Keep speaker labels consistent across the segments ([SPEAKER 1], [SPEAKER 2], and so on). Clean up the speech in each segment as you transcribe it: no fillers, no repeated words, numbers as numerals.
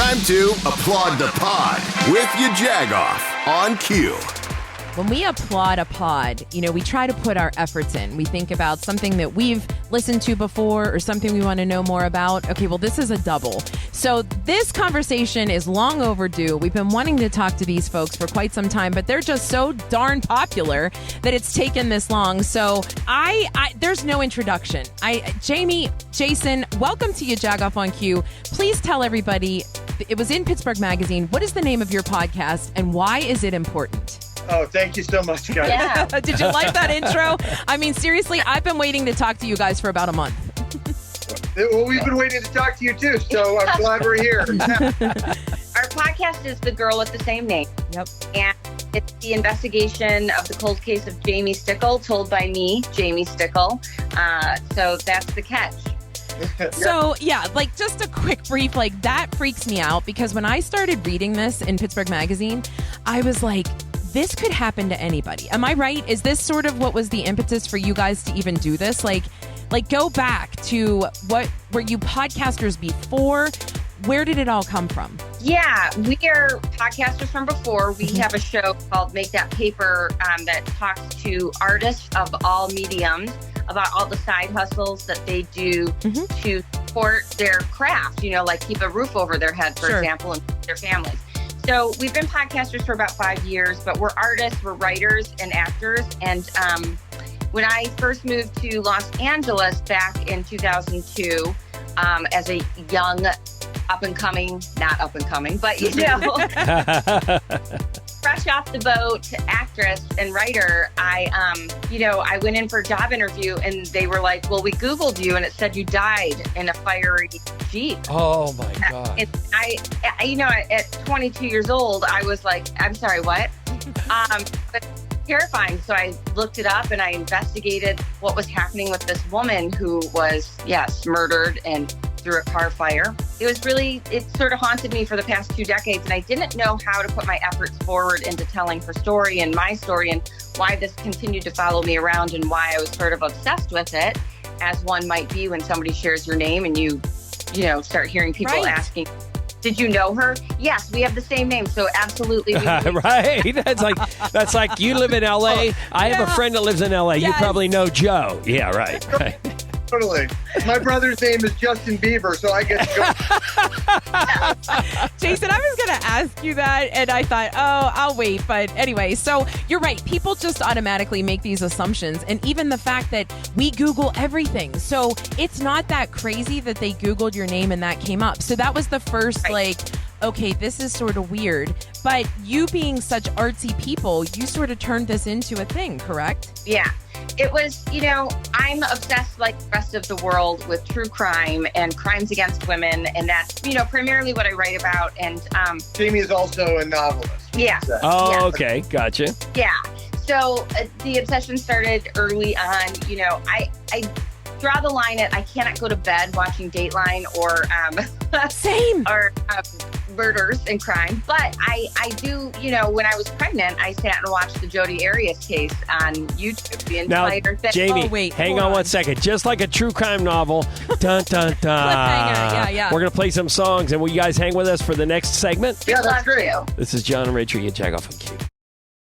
[SPEAKER 1] Time to applaud the pod with YaJagoff on cue.
[SPEAKER 2] When we applaud a pod, we try to put our efforts in. We think about something that we've listened to before or something we want to know more about. Okay, well, this is a double. So this conversation is long overdue. We've been wanting to talk to these folks for quite some time, but they're just so darn popular that it's taken this long. So there's no introduction. Jamie, Jason, welcome to YaJagoff on Cue. Please tell everybody, it was in Pittsburgh Magazine. What is the name of your podcast and why is it important?
[SPEAKER 3] Oh, thank you so much, guys.
[SPEAKER 2] Yeah. Did you like that intro? I mean, seriously, I've been waiting to talk to you guys for about a month.
[SPEAKER 3] Well, we've been waiting to talk to you, too, so I'm glad we're here.
[SPEAKER 4] Our podcast is The Girl with the Same Name.
[SPEAKER 2] Yep.
[SPEAKER 4] And it's the investigation of the cold case of Jamie Stickle, told by me, Jamie Stickle. So that's the catch.
[SPEAKER 2] So, yeah, just a quick brief, that freaks me out because when I started reading this in Pittsburgh Magazine, I was like, this could happen to anybody. Am I right? Is this sort of what was the impetus for you guys to even do this? Go back to what were you podcasters before? Where did it all come from?
[SPEAKER 4] Yeah, we are podcasters from before. We have a show called Make That Paper that talks to artists of all mediums about all the side hustles that they do to support their craft, keep a roof over their head, for example, and their families. So we've been podcasters for about 5 years, but we're artists, we're writers and actors. And when I first moved to Los Angeles back in 2002, as a young not up and coming, but fresh off the boat actress and writer, I went in for a job interview and they were like, well, we Googled you and it said you died in a fiery Jeep.
[SPEAKER 5] Oh my God.
[SPEAKER 4] And at 22 years old, I was like, I'm sorry, what? But terrifying. So I looked it up and I investigated what was happening with this woman who was, murdered and through a car fire. It sort of haunted me for the past 2 decades, and I didn't know how to put my efforts forward into telling her story and my story and why this continued to follow me around and why I was sort of obsessed with it, as one might be when somebody shares your name and you start hearing people asking, did you know her? Yes, we have the same name, so absolutely.
[SPEAKER 5] Right. That's like you live in LA. I have a friend that lives in LA. Yes. You probably know Joe. Yeah, right.
[SPEAKER 3] Totally. My brother's name is Justin Beeber, so I get to go.
[SPEAKER 2] Jason, I was going to ask you that, and I thought, I'll wait. But anyway, so you're right. People just automatically make these assumptions. And even the fact that we Google everything. So it's not that crazy that they Googled your name and that came up. So that was the first, okay, this is sort of weird. But you being such artsy people, you sort of turned this into a thing, correct?
[SPEAKER 4] Yeah. It was, I'm obsessed like the rest of the world with true crime and crimes against women. And that's, primarily what I write about. And
[SPEAKER 3] Jamie is also a novelist.
[SPEAKER 4] Yeah.
[SPEAKER 5] Oh,
[SPEAKER 4] yeah.
[SPEAKER 5] Okay. Gotcha.
[SPEAKER 4] Yeah. So the obsession started early on. I draw the line at I cannot go to bed watching Dateline or
[SPEAKER 2] same
[SPEAKER 4] or murders and crime. But I do, when I was pregnant, I sat and watched the Jodi Arias case on YouTube. The entire thing.
[SPEAKER 5] Jamie, hang on 1 second. Just like a true crime novel, dun dun dun.
[SPEAKER 2] Yeah.
[SPEAKER 5] We're gonna play some songs, and will you guys hang with us for the next segment?
[SPEAKER 3] Yeah, that's great.
[SPEAKER 5] This is John and Rachael, YaJagoff on Cue.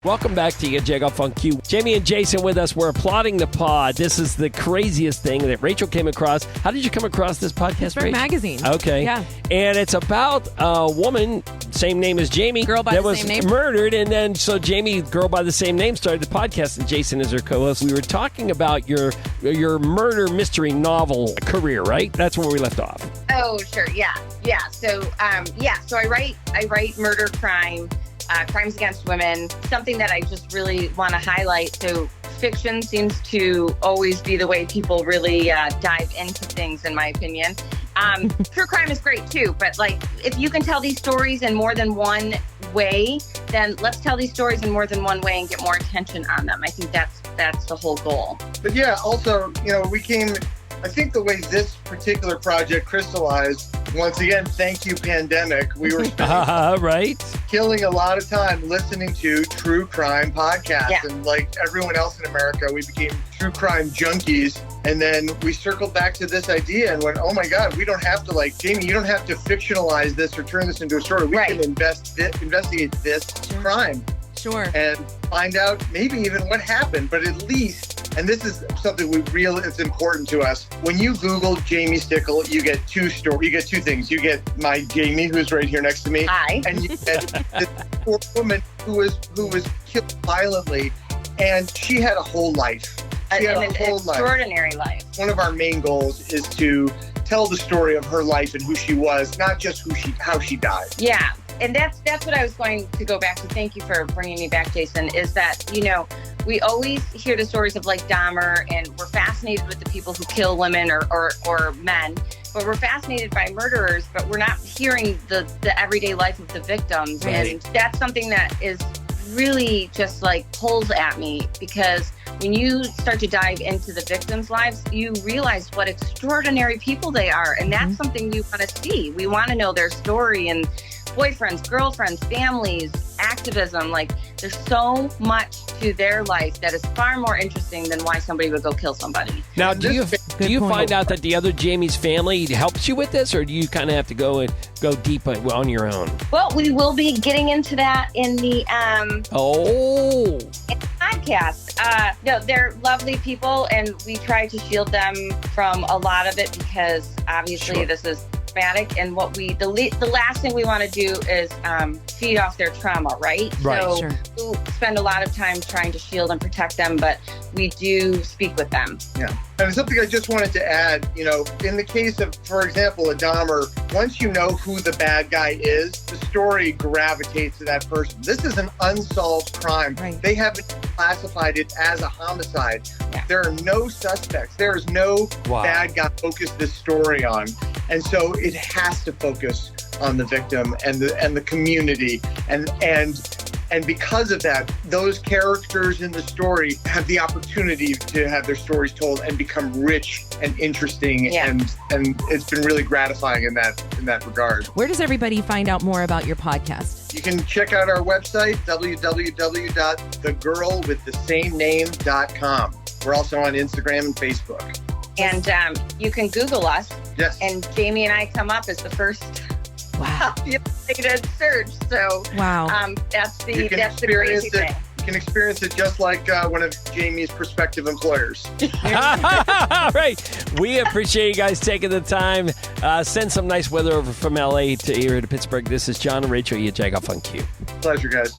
[SPEAKER 5] Welcome back to YaJagoff on Cue. Jamie and Jason with us. We're applauding the pod. This is the craziest thing that Rachael came across. How did you come across this podcast,
[SPEAKER 2] Pittsburgh
[SPEAKER 5] Rachel?
[SPEAKER 2] Magazine.
[SPEAKER 5] Okay.
[SPEAKER 2] Yeah.
[SPEAKER 5] And it's about a woman, same name as Jamie,
[SPEAKER 2] girl by
[SPEAKER 5] that
[SPEAKER 2] the
[SPEAKER 5] was
[SPEAKER 2] same name.
[SPEAKER 5] murdered. And then so Jamie, girl by the same name, started the podcast, and Jason is her co-host. We were talking about your murder mystery novel career, right? That's where we left off.
[SPEAKER 4] Oh, sure. Yeah. So, so I write murder, crime, crimes against women, something that I just really want to highlight. So fiction seems to always be the way people really dive into things, in my opinion. True crime is great too, but if you can tell these stories in more than one way, then let's tell these stories in more than one way and get more attention on them. I think that's the whole goal.
[SPEAKER 3] But yeah, also, I think the way this particular project crystallized, once again, thank you, pandemic. We were killing a lot of time listening to true crime podcasts. Yeah. And like everyone else in America, we became true crime junkies. And then we circled back to this idea and went, oh my God, we don't have to Jamie, you don't have to fictionalize this or turn this into a story. We can investigate this crime.
[SPEAKER 2] Sure.
[SPEAKER 3] And find out maybe even what happened, but at least, and this is something it's important to us. When you Google Jamie Stickle, you get two things. You get my Jamie, who's right here next to me.
[SPEAKER 4] Hi.
[SPEAKER 3] And you get this poor woman who was killed violently, and she had a whole life. She had
[SPEAKER 4] an extraordinary life.
[SPEAKER 3] One of our main goals is to tell the story of her life and who she was, not just how she died.
[SPEAKER 4] Yeah. And that's what I was going to go back to. Thank you for bringing me back, Jason, is that, we always hear the stories of Dahmer, and we're fascinated with the people who kill women or men, but we're fascinated by murderers, but we're not hearing the everyday life of the victims.
[SPEAKER 2] Right.
[SPEAKER 4] And that's something that is really just pulls at me, because when you start to dive into the victims' lives, you realize what extraordinary people they are. And that's something you want to see. We want to know their story and boyfriends, girlfriends, families, activism. There's so much to their life that is far more interesting than why somebody would go kill somebody.
[SPEAKER 5] Now, do you find out that the other Jamie's family helps you with this, or do you kind of have to go deep on your own?
[SPEAKER 4] Well, we will be getting into that in the podcast. No, they're lovely people, and we try to shield them from a lot of it, because obviously this is traumatic, and the last thing we want to do is feed off their trauma, right? So we spend a lot of time trying to shield and protect them, but we do speak with them.
[SPEAKER 3] Yeah. And something I just wanted to add, in the case of, for example, a Dahmer, once you know who the bad guy is, the story gravitates to that person. This is an unsolved crime.
[SPEAKER 2] Right.
[SPEAKER 3] They haven't classified it as a homicide.
[SPEAKER 4] Yeah.
[SPEAKER 3] There are no suspects. There is no bad guy to focus this story on. And so it has to focus on the victim and the community. And because of that, those characters in the story have the opportunity to have their stories told and become rich and interesting.
[SPEAKER 4] Yeah.
[SPEAKER 3] And it's been really gratifying in that regard.
[SPEAKER 2] Where does everybody find out more about your podcast?
[SPEAKER 3] You can check out our website, www.thegirlwiththeSameName.com. We're also on Instagram and Facebook.
[SPEAKER 4] And you can Google us.
[SPEAKER 3] Yes.
[SPEAKER 4] And Jamie and I come up as the first populated search. So that's the crazy thing.
[SPEAKER 3] You can experience it just like one of Jamie's prospective employers.
[SPEAKER 5] Right. We appreciate you guys taking the time. Send some nice weather over from LA to here to Pittsburgh. This is John and Rachael YaJagoff on Q.
[SPEAKER 3] Pleasure, guys.